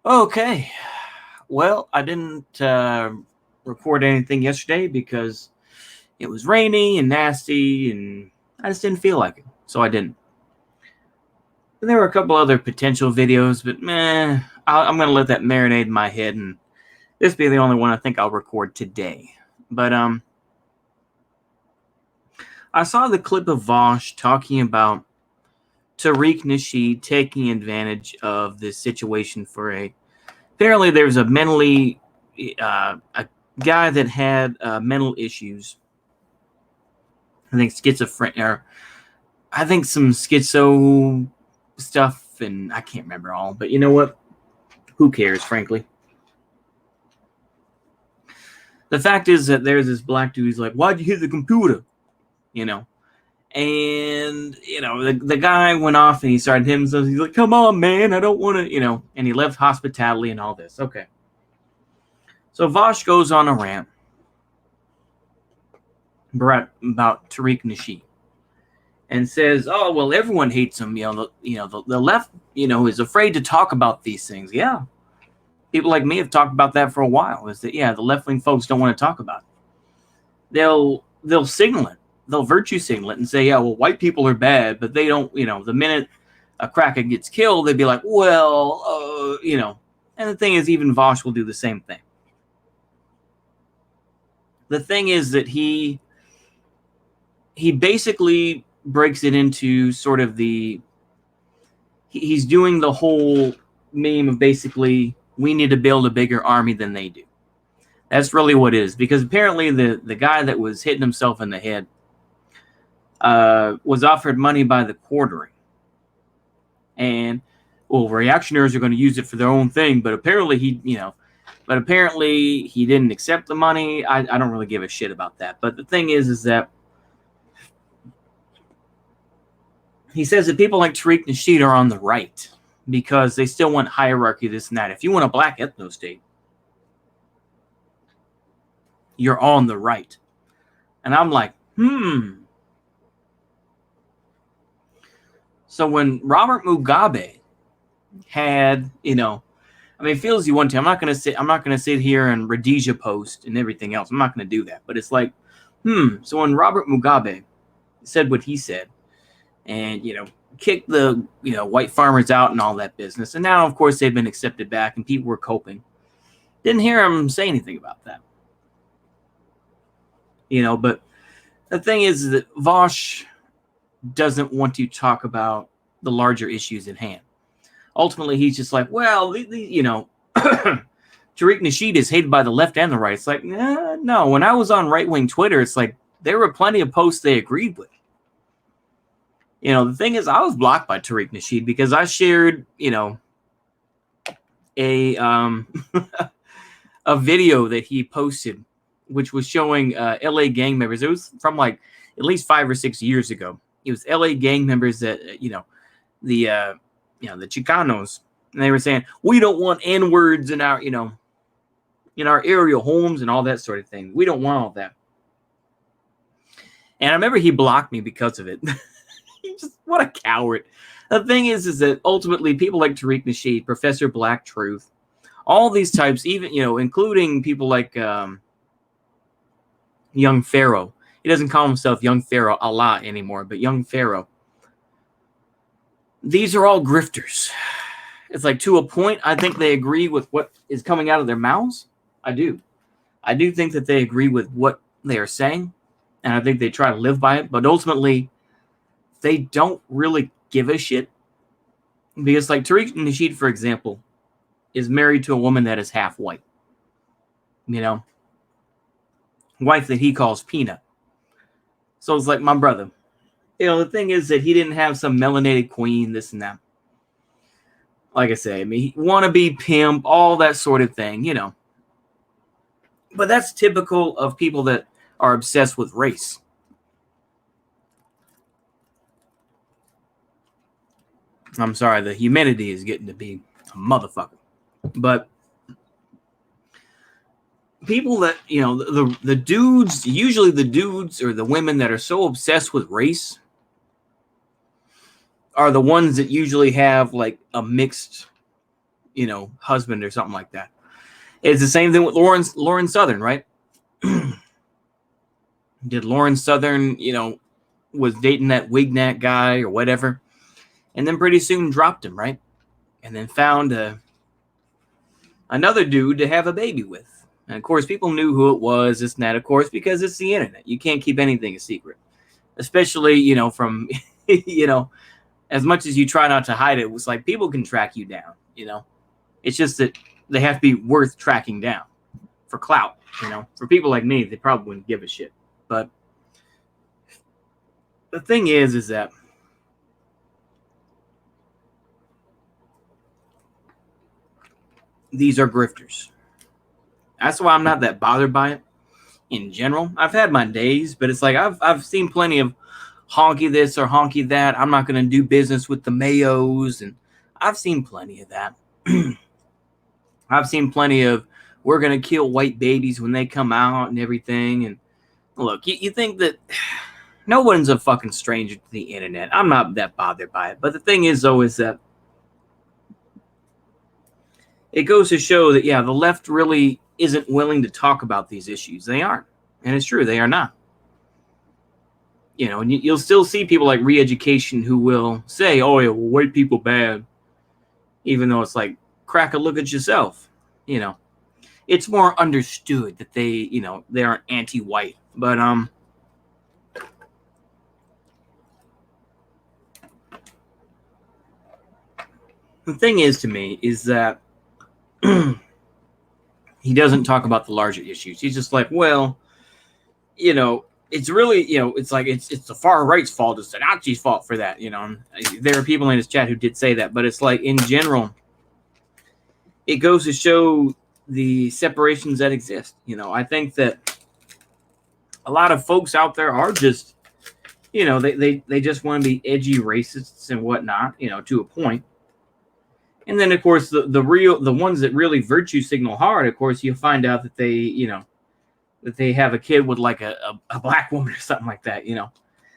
Okay. Well, I didn't record anything yesterday because it was rainy and nasty and I just didn't feel like it. So I didn't. And there were a couple other potential videos, but I'm going to let that marinate in my head and this be the only one I think I'll record today. But I saw the clip of Vaush talking about Tariq Nasheed taking advantage of this situation for apparently there's a guy that had mental issues. I think schizophrenia, or I think some schizo stuff, and I can't remember all. But you know what? Who cares, frankly? The fact is that there's this black dude who's like, "Why'd you hit the computer?" You know, and the guy went off and he started hitting himself. He's like, "Come on, man, I don't want to," and he left hospitality and all this. Okay. So Vaush goes on a rant about Tariq Nasheed and says, "Oh, well, everyone hates him. The left, is afraid to talk about these things." Yeah, people like me have talked about that for a while. Is that the left-wing folks don't want to talk about it. They'll signal it. They'll virtue signal it and say, "Yeah, well, white people are bad," but they don't. The minute a cracker gets killed, they'd be like, "Well, And the thing is, even Vaush will do the same thing. The thing is that he basically breaks it into sort of he's doing the whole meme of basically we need to build a bigger army than they do. That's really what it is, because apparently the guy that was hitting himself in the head was offered money by the quartering, and reactionaries are going to use it for their own thing, but apparently he didn't accept the money. I don't really give a shit about that. But the thing is that he says that people like Tariq Nasheed are on the right because they still want hierarchy, this and that. If you want a black ethno state, you're on the right. And I'm like, So when Robert Mugabe had, it feels you want to. I'm not gonna sit here and Rhodesia post and everything else. I'm not gonna do that. But it's like, So when Robert Mugabe said what he said, and kicked the white farmers out and all that business, and now of course they've been accepted back and people were coping. Didn't hear him say anything about that. But the thing is that Vaush doesn't want to talk about the larger issues at hand. Ultimately, he's just like, well, Tariq Nasheed is hated by the left and the right. It's like, no. When I was on right-wing Twitter, it's like there were plenty of posts they agreed with. The thing is, I was blocked by Tariq Nasheed because I shared, a a video that he posted, which was showing LA gang members. It was from like at least 5 or 6 years ago. It was LA gang members that the Chicanos, and they were saying we don't want N-words in our in our area homes and all that sort of thing. We don't want all that. And I remember he blocked me because of it. What a coward. The thing is that ultimately people like Tariq Nasheed, Professor Black Truth, all these types, even including people like Young Pharaoh. He doesn't call himself Young Pharaoh Allah anymore, but Young Pharaoh. These are all grifters. It's like, to a point, I think they agree with what is coming out of their mouths. I do think that they agree with what they are saying, and I think they try to live by it, but ultimately they don't really give a shit. Because like Tariq Nasheed, for example, is married to a woman that is half white. Wife that he calls Peanut. So it's like, my brother. The thing is that he didn't have some melanated queen, this and that. Like I say, wannabe pimp, all that sort of thing, But that's typical of people that are obsessed with race. I'm sorry, the humidity is getting to be a motherfucker. But people that, the dudes, usually the dudes or the women that are so obsessed with race are the ones that usually have like a mixed, husband or something like that. It's the same thing with Lauren Southern, right? Did Lauren Southern, was dating that Wignat guy or whatever, and then pretty soon dropped him, right? And then found another dude to have a baby with. And of course, people knew who it was, this and that, of course, because it's the internet. You can't keep anything a secret, especially, from, as much as you try not to hide it, it's like people can track you down, It's just that they have to be worth tracking down for clout, For people like me, they probably wouldn't give a shit. But the thing is that these are grifters. That's why I'm not that bothered by it in general. I've had my days, but it's like I've seen plenty of honky this or honky that. I'm not going to do business with the Mayos, and I've seen plenty of that. I've seen plenty of we're going to kill white babies when they come out and everything. And look, you think that no one's a fucking stranger to the internet. I'm not that bothered by it. But the thing is, though, is that it goes to show that, the left really isn't willing to talk about these issues. They aren't. And it's true, they are not. And you'll still see people like Re-Education who will say, oh, yeah, well, white people bad. Even though it's like, crack a look at yourself. It's more understood that they aren't anti-white. But, the thing is to me is that he doesn't talk about the larger issues. He's just like, well, it's really, it's like it's the far right's fault. It's the Nazis' fault for that. There are people in his chat who did say that, but it's like in general, it goes to show the separations that exist. I think that a lot of folks out there are just, they just want to be edgy racists and whatnot, to a point. And then, of course, the ones that really virtue signal hard, of course, you'll find out that they have a kid with like a black woman or something like that.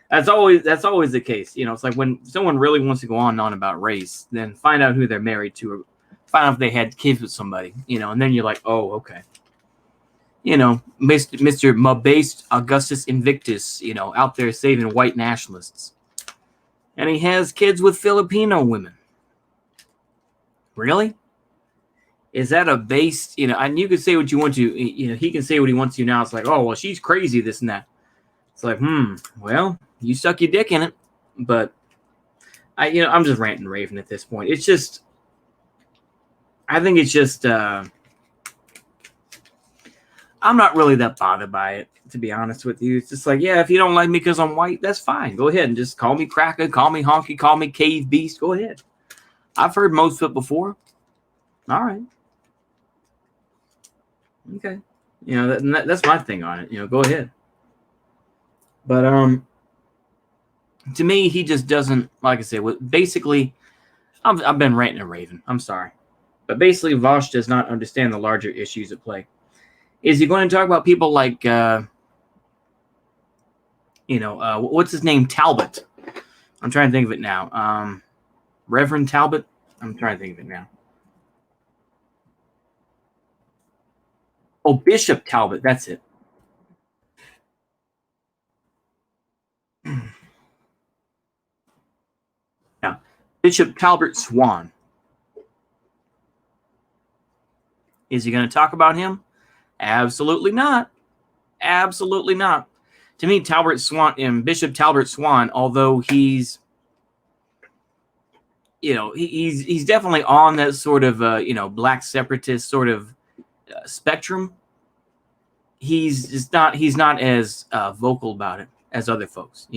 That's always the case. It's like when someone really wants to go on and on about race, then find out who they're married to, or find out if they had kids with somebody. And then you're like, oh, okay. Mr. Mabased Augustus Invictus, out there saving white nationalists, and he has kids with Filipino women. Really? Is that a based, and you can say what you want to, he can say what he wants to now. It's like, oh, well, she's crazy, this and that. It's like, well, you stuck your dick in it. But I'm just ranting and raving at this point. It's just, I think it's just, I'm not really that bothered by it, to be honest with you. It's just like, yeah, if you don't like me because I'm white, that's fine. Go ahead and just call me cracker, call me honky, call me cave beast. Go ahead. I've heard most of it before. All right. Okay. That's my thing on it. Go ahead. But to me, he just doesn't, like I said, basically, I've been ranting and raving. I'm sorry. But basically, Vaush does not understand the larger issues at play. Is he going to talk about people like, what's his name? Talbot. I'm trying to think of it now. Reverend Talbot. I'm trying to think of it now. Oh, Bishop Talbot. That's it. Yeah. Bishop Talbot Swan. Is he going to talk about him? Absolutely not. Absolutely not. To me, Bishop Talbot Swan, although he's, he's definitely on that sort of, black separatist sort of spectrum. He's not as vocal about it as other folks,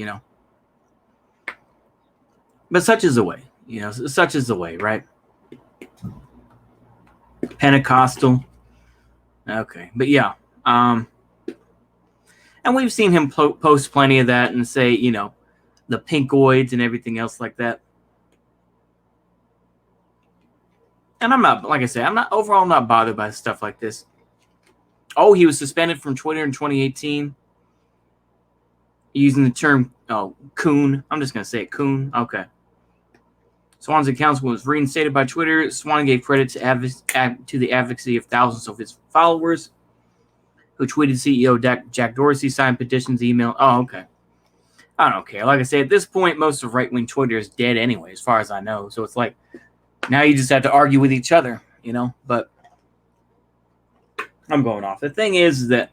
But such is the way, such is the way, right? Pentecostal. Okay. But yeah. And we've seen him post plenty of that and say, the pinkoids and everything else like that. And I'm not, like I said, I'm not bothered by stuff like this. Oh, he was suspended from Twitter in 2018 using the term coon. I'm just going to say it, coon. Okay. Swan's account was reinstated by Twitter. Swan gave credit to the advocacy of thousands of his followers, who tweeted CEO Jack Dorsey, signed petitions, email. Oh, okay. I don't care. Like I say, at this point, most of right-wing Twitter is dead anyway, as far as I know. So it's like, now you just have to argue with each other, But I'm going off. The thing is that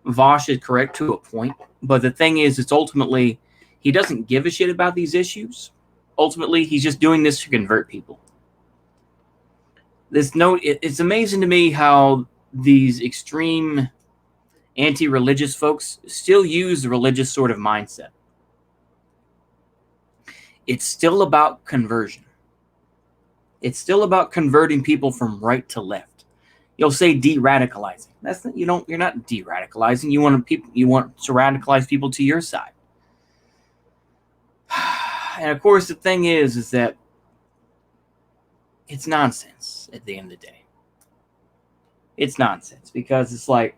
Vaush is correct to a point, but the thing is, it's ultimately, he doesn't give a shit about these issues. Ultimately, he's just doing this to convert people. It's amazing to me how these extreme anti-religious folks still use the religious sort of mindset. It's still about conversion. It's still about converting people from right to left. You'll say de-radicalizing. You're not de-radicalizing. You want to radicalize people to your side. And of course, the thing is that it's nonsense at the end of the day. It's nonsense because it's like,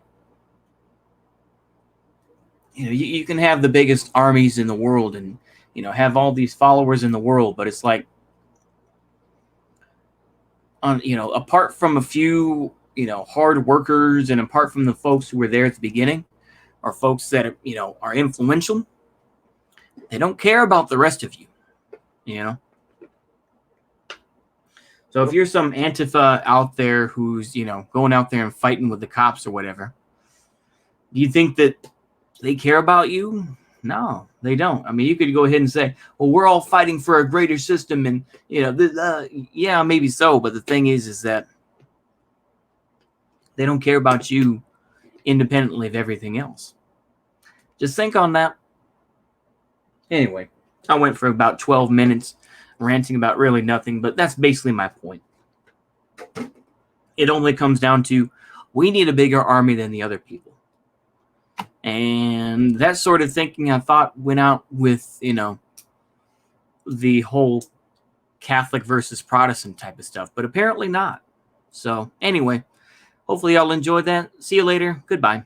you can have the biggest armies in the world and, have all these followers in the world, but it's like, apart from a few, hard workers and apart from the folks who were there at the beginning or folks that, are influential, they don't care about the rest of you, So if you're some Antifa out there who's, going out there and fighting with the cops or whatever, do you think that they care about you? No, they don't. I mean, you could go ahead and say, well, we're all fighting for a greater system. And, yeah, maybe so. But the thing is that they don't care about you independently of everything else. Just think on that. Anyway, I went for about 12 minutes ranting about really nothing, but that's basically my point. It only comes down to, we need a bigger army than the other people. And that sort of thinking, I thought, went out with, the whole Catholic versus Protestant type of stuff, but apparently not. So anyway, hopefully y'all enjoyed that. See you later. Goodbye.